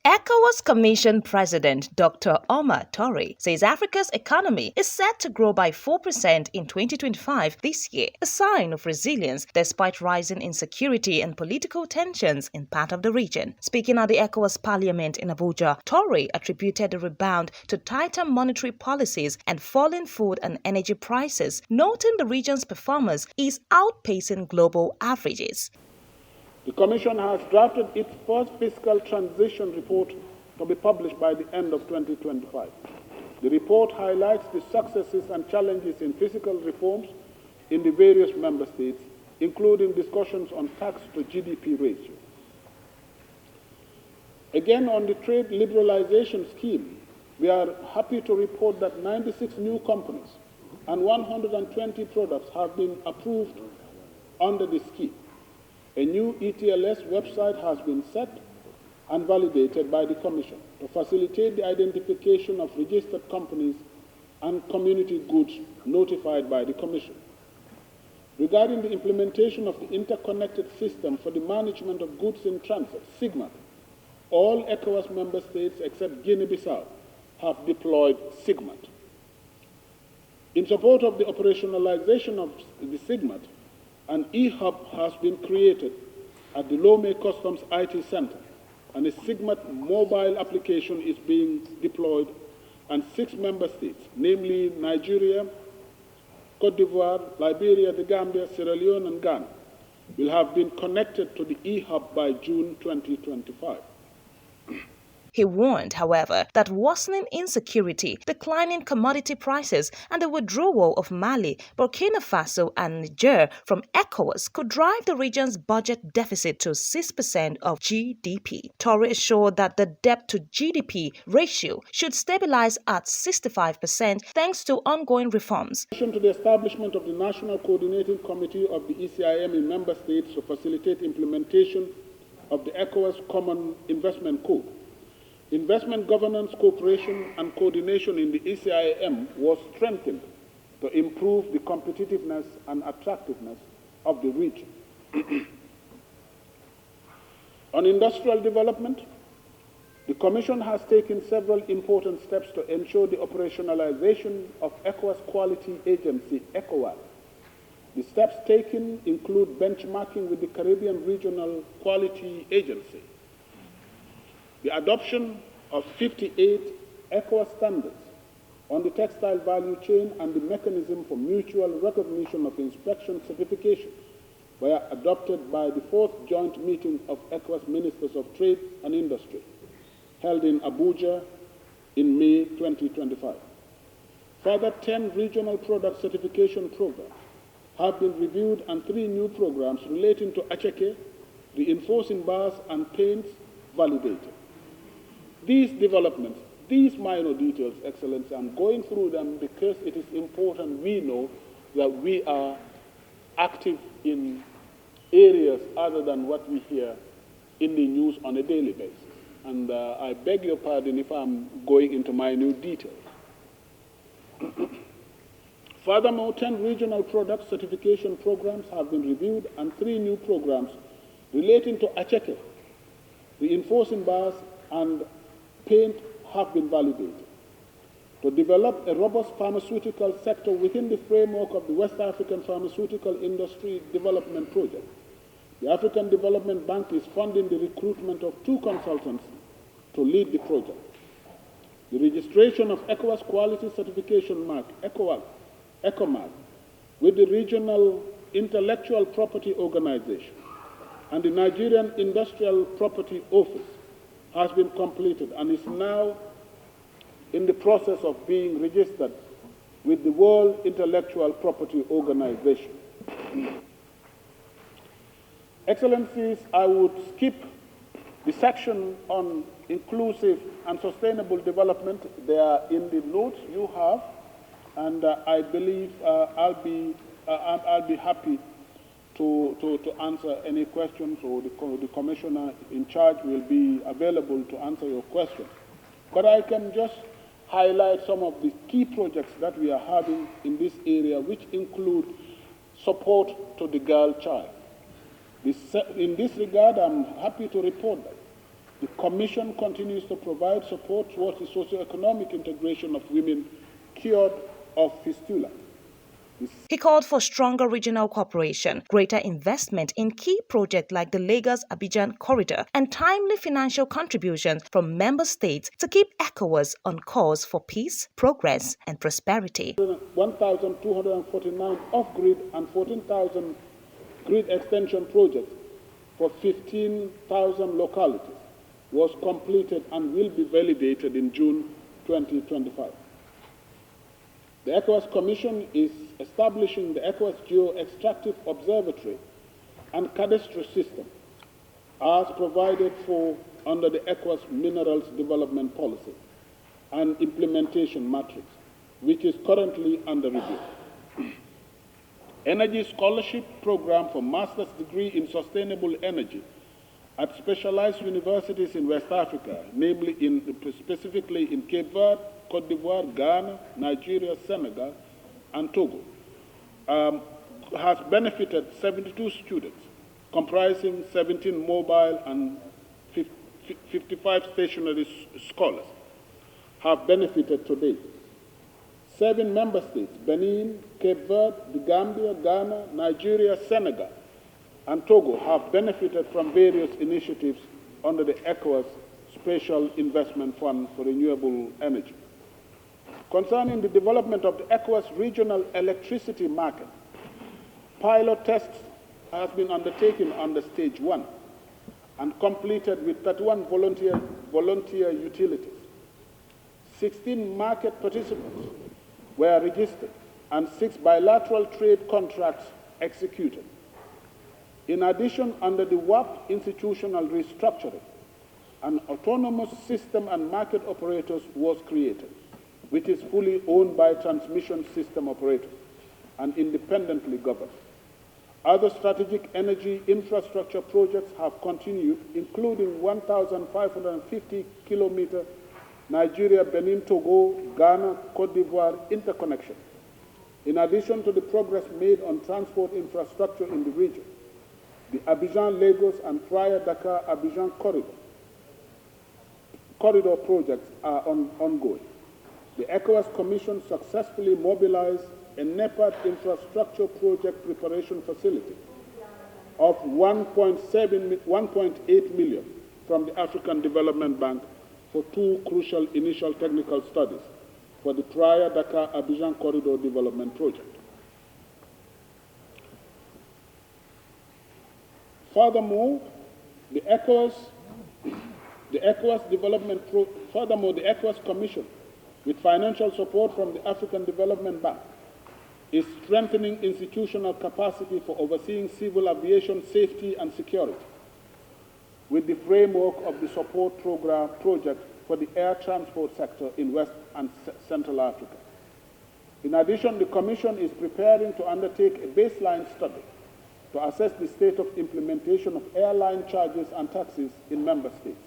ECOWAS Commission President Dr. Omar Touray says Africa's economy is set to grow by 4% in 2025 this year, a sign of resilience despite rising insecurity and political tensions in part of the region. Speaking at the ECOWAS Parliament in Abuja, Touray attributed the rebound to tighter monetary policies and falling food and energy prices, noting the region's performance is outpacing global averages. The Commission has drafted its first fiscal transition report to be published by the end of 2025. The report highlights the successes and challenges in fiscal reforms in the various member states, including discussions on tax to GDP ratio. Again, on the trade liberalization scheme, we are happy to report that 96 new companies and 120 products have been approved under the scheme. A new ETLS website has been set and validated by the Commission to facilitate the identification of registered companies and community goods notified by the Commission. Regarding the implementation of the interconnected system for the management of goods in transit, SIGMAT, all ECOWAS member states except Guinea-Bissau have deployed SIGMAT. In support of the operationalization of the SIGMAT, an e-hub has been created at the Lomé Customs IT Center, and a SIGMAT mobile application is being deployed, and 6 member states, namely Nigeria, Cote d'Ivoire, Liberia, the Gambia, Sierra Leone, and Ghana, will have been connected to the e-hub by June 2025. He warned, however, that worsening insecurity, declining commodity prices, and the withdrawal of Mali, Burkina Faso, and Niger from ECOWAS could drive the region's budget deficit to 6% of GDP. Touray assured that the debt to GDP ratio should stabilize at 65% thanks to ongoing reforms. In addition to the establishment of the National Coordinating Committee of the ECIM in member states to facilitate implementation of the ECOWAS Common Investment Code, investment governance, cooperation, and coordination in the ECIM was strengthened to improve the competitiveness and attractiveness of the region. On industrial development, the Commission has taken several important steps to ensure the operationalization of ECOWAS Quality Agency, ECOWAS. The steps taken include benchmarking with the Caribbean Regional Quality Agency, the adoption of 58 ECOWAS standards on the textile value chain, and the mechanism for mutual recognition of inspection certification were adopted by the 4th joint meeting of ECOWAS Ministers of Trade and Industry, held in Abuja in May 2025. Further 10 regional product certification programs have been reviewed, and 3 new programs relating to acheke, reinforcing bars, and paints validated. These developments, these minor details, Excellency, I'm going through them because it is important we know that we are active in areas other than what we hear in the news on a daily basis. And I beg your pardon if I'm going into minute details. Furthermore, 10 regional product certification programs have been reviewed, and 3 new programs relating to acheke, reinforcing bars, and paint have been validated. To develop a robust pharmaceutical sector within the framework of the West African Pharmaceutical Industry Development Project, the African Development Bank is funding the recruitment of 2 consultants to lead the project. The registration of ECOWAS Quality Certification Mark, ECOMARC, with the Regional Intellectual Property Organization and the Nigerian Industrial Property Office has been completed and is now in the process of being registered with the World Intellectual Property Organization. Excellencies, I would skip the section on inclusive and sustainable development. They are in the notes you have, and I believe I'll be happy to answer any questions, or the commissioner in charge will be available to answer your questions. But I can just highlight some of the key projects that we are having in this area, which include support to the girl child. In this regard, I'm happy to report that The Commission continues to provide support towards the socio-economic integration of women cured of fistula. He called for stronger regional cooperation, greater investment in key projects like the Lagos-Abuja corridor, and timely financial contributions from member states to keep ECOWAS on course for peace, progress, and prosperity. 1,249 off-grid and 14,000 grid extension projects for 15,000 localities was completed and will be validated in June 2025. The ECOWAS Commission is establishing the ECOWAS Geo-Extractive Observatory and Cadastry System as provided for under the ECOWAS Minerals Development Policy and Implementation Matrix, which is currently under review. Energy Scholarship Program for Master's Degree in Sustainable Energy at specialized universities in West Africa, specifically in Cape Verde, Côte d'Ivoire, Ghana, Nigeria, Senegal, and Togo, has benefited 72 students, comprising 17 mobile and 55 stationary scholars, have benefited to date. 7 member states, Benin, Cape Verde, the Gambia, Ghana, Nigeria, Senegal, and Togo, have benefited from various initiatives under the ECOWAS Special Investment Fund for Renewable Energy. Concerning the development of the ECOWAS regional electricity market, pilot tests has been undertaken under stage 1 and completed with 31 volunteer utilities. 16 market participants were registered and 6 bilateral trade contracts executed. In addition, under the WAP institutional restructuring, an autonomous system and market operators was created, which is fully owned by transmission system operators and independently governed. Other strategic energy infrastructure projects have continued, including 1,550 kilometer Nigeria, Benin, Togo, Ghana, Côte d'Ivoire interconnection. In addition to the progress made on transport infrastructure in the region, the Abuja, Lagos, and Praia Dakar Abuja corridor projects are ongoing. The ECOWAS Commission successfully mobilized a NEPAD infrastructure project preparation facility of 1.8 million from the African Development Bank for 2 crucial initial technical studies for the Praia Dakar Abuja corridor development project. Furthermore, the ECOWAS Commission, with financial support from the African Development Bank, is strengthening institutional capacity for overseeing civil aviation safety and security with the framework of the support project for the air transport sector in West and Central Africa. In addition, the Commission is preparing to undertake a baseline study to assess the state of implementation of airline charges and taxes in member states.